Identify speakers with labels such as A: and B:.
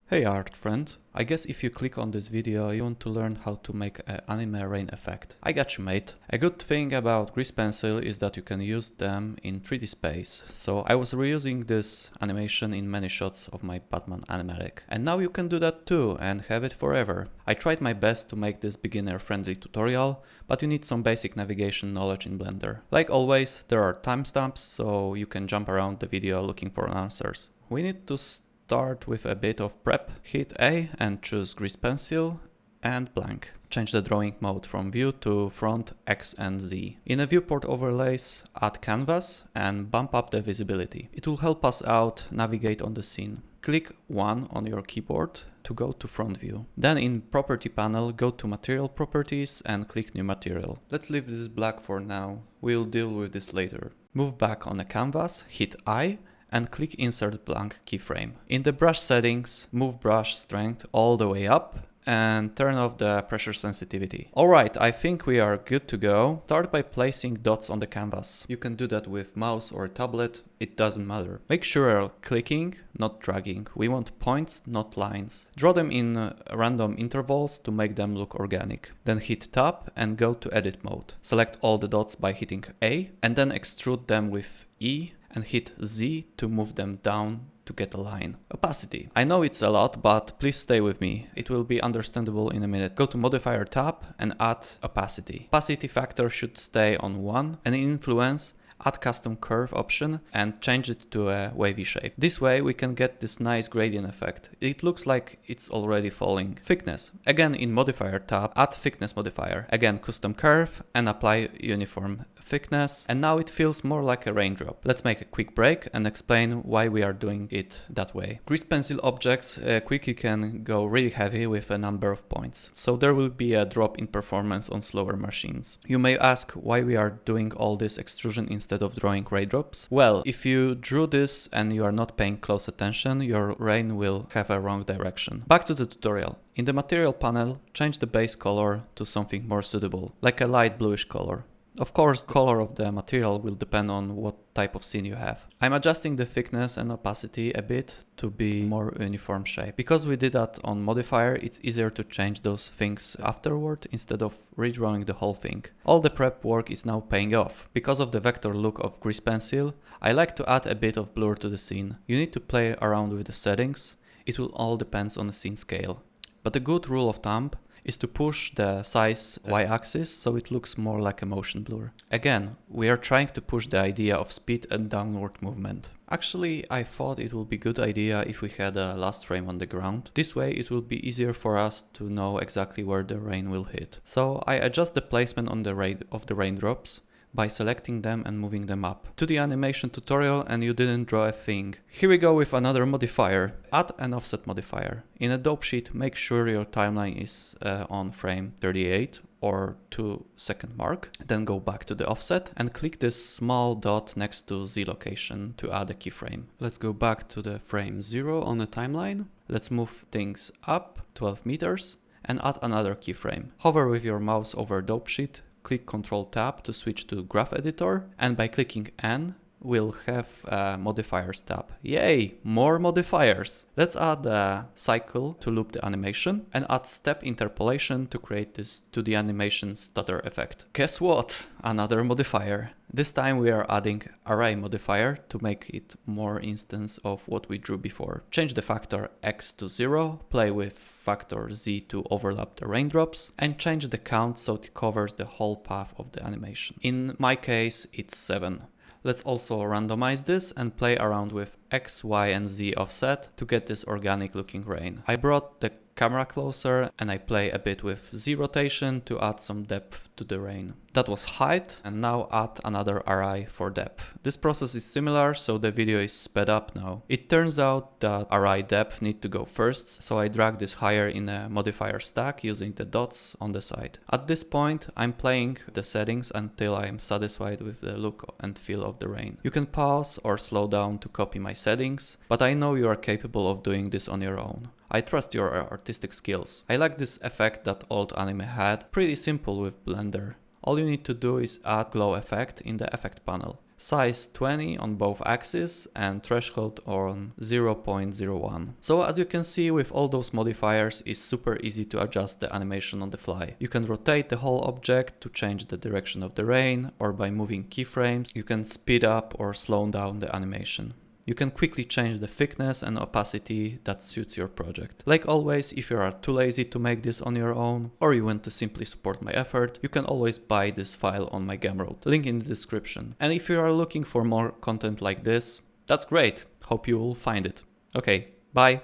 A: Hey art friend, I guess if you click on this video you want to learn how to make an anime rain effect. I got you mate. A good thing about greasepencil is that you can use them in 3D space, so I was reusing this animation in many shots of my Batman animatic. And now you can do that too and have it forever. I tried my best to make this beginner friendly tutorial, but you need some basic navigation knowledge in Blender. Like always, there are timestamps so you can jump around the video looking for answers. We need to start with a bit of prep. Hit A and choose greasepencil and blank. Change the drawing mode from view to front, X and Z. In the viewport overlays, add canvas and bump up the visibility. It will help us out navigate on the scene. Click 1 on your keyboard to go to front view. Then in property panel, go to material properties and click new material. Let's leave this black for now. We'll deal with this later. Move back on the canvas, hit I and click Insert Blank Keyframe. In the brush settings, move brush strength all the way up and turn off the pressure sensitivity. Alright, I think we are good to go. Start by placing dots on the canvas. You can do that with mouse or tablet, it doesn't matter. Make sure you're clicking, not dragging. We want points, not lines. Draw them in random intervals to make them look organic. Then hit Tab and go to edit mode. Select all the dots by hitting A and then extrude them with E and hit Z to move them down to get a line. Opacity. I know it's a lot, but please stay with me. It will be understandable in a minute. Go to modifier tab and add opacity. Opacity factor should stay on 1 and in influence add custom curve option and change it to a wavy shape. This way we can get this nice gradient effect. It looks like it's already falling. Thickness. Again in modifier tab, add thickness modifier. Again custom curve and apply uniform thickness. And now it feels more like a raindrop. Let's make a quick break and explain why we are doing it that way. Greasepencil objects quickly can go really heavy with a number of points. So there will be a drop in performance on slower machines. You may ask why we are doing all this extrusion instead of drawing raindrops. Well, if you drew this and you are not paying close attention, your rain will have a wrong direction. Back to the tutorial. In the material panel, change the base color to something more suitable, like a light bluish color. Of course, the color of the material will depend on what type of scene you have. I'm adjusting the thickness and opacity a bit to be more uniform shape. Because we did that on modifier, it's easier to change those things afterward instead of redrawing the whole thing. All the prep work is now paying off. Because of the vector look of greasepencil, I like to add a bit of blur to the scene. You need to play around with the settings. It will all depend on the scene scale. But a good rule of thumb is to push the size y-axis so it looks more like a motion blur. Again, we are trying to push the idea of speed and downward movement. Actually, I thought it would be a good idea if we had a last frame on the ground. This way it will be easier for us to know exactly where the rain will hit. So I adjust the placement on the raindrops by selecting them and moving them up. To the animation tutorial and you didn't draw a thing. Here we go with another modifier. Add an offset modifier. In a dope sheet, make sure your timeline is on frame 38 or 2-second mark. Then go back to the offset and click this small dot next to Z location to add a keyframe. Let's go back to the frame 0 on the timeline. Let's move things up 12 meters and add another keyframe. Hover with your mouse over dope sheet. Click Ctrl Tab to switch to Graph Editor, and by clicking N, we'll have a Modifiers tab. Yay! More modifiers! Let's add a cycle to loop the animation, and add step interpolation to create this 2D animation stutter effect. Guess what? Another modifier. This time we are adding array modifier to make it more instance of what we drew before. Change the factor X to 0, play with factor Z to overlap the raindrops, and change the count so it covers the whole path of the animation. In my case, it's 7. Let's also randomize this and play around with X, Y and Z offset to get this organic looking rain. I brought the camera closer and I play a bit with Z rotation to add some depth to the rain. That was height, and now add another array for depth. This process is similar, so the video is sped up now. It turns out that array depth need to go first, so I drag this higher in a modifier stack using the dots on the side. At this point, I'm playing the settings until I am satisfied with the look and feel of the rain. You can pause or slow down to copy my settings, but I know you are capable of doing this on your own. I trust your artistic skills. I like this effect that old anime had, pretty simple with Blender. All you need to do is add glow effect in the effect panel. size 20 on both axes and threshold on 0.01. So as you can see, with all those modifiers, it's super easy to adjust the animation on the fly. You can rotate the whole object to change the direction of the rain, or by moving keyframes, you can speed up or slow down the animation. You can quickly change the thickness and opacity that suits your project. Like always, if you are too lazy to make this on your own, or you want to simply support my effort, you can always buy this file on my Gumroad, link in the description. And if you are looking for more content like this, that's great. Hope you will find it. Okay, bye.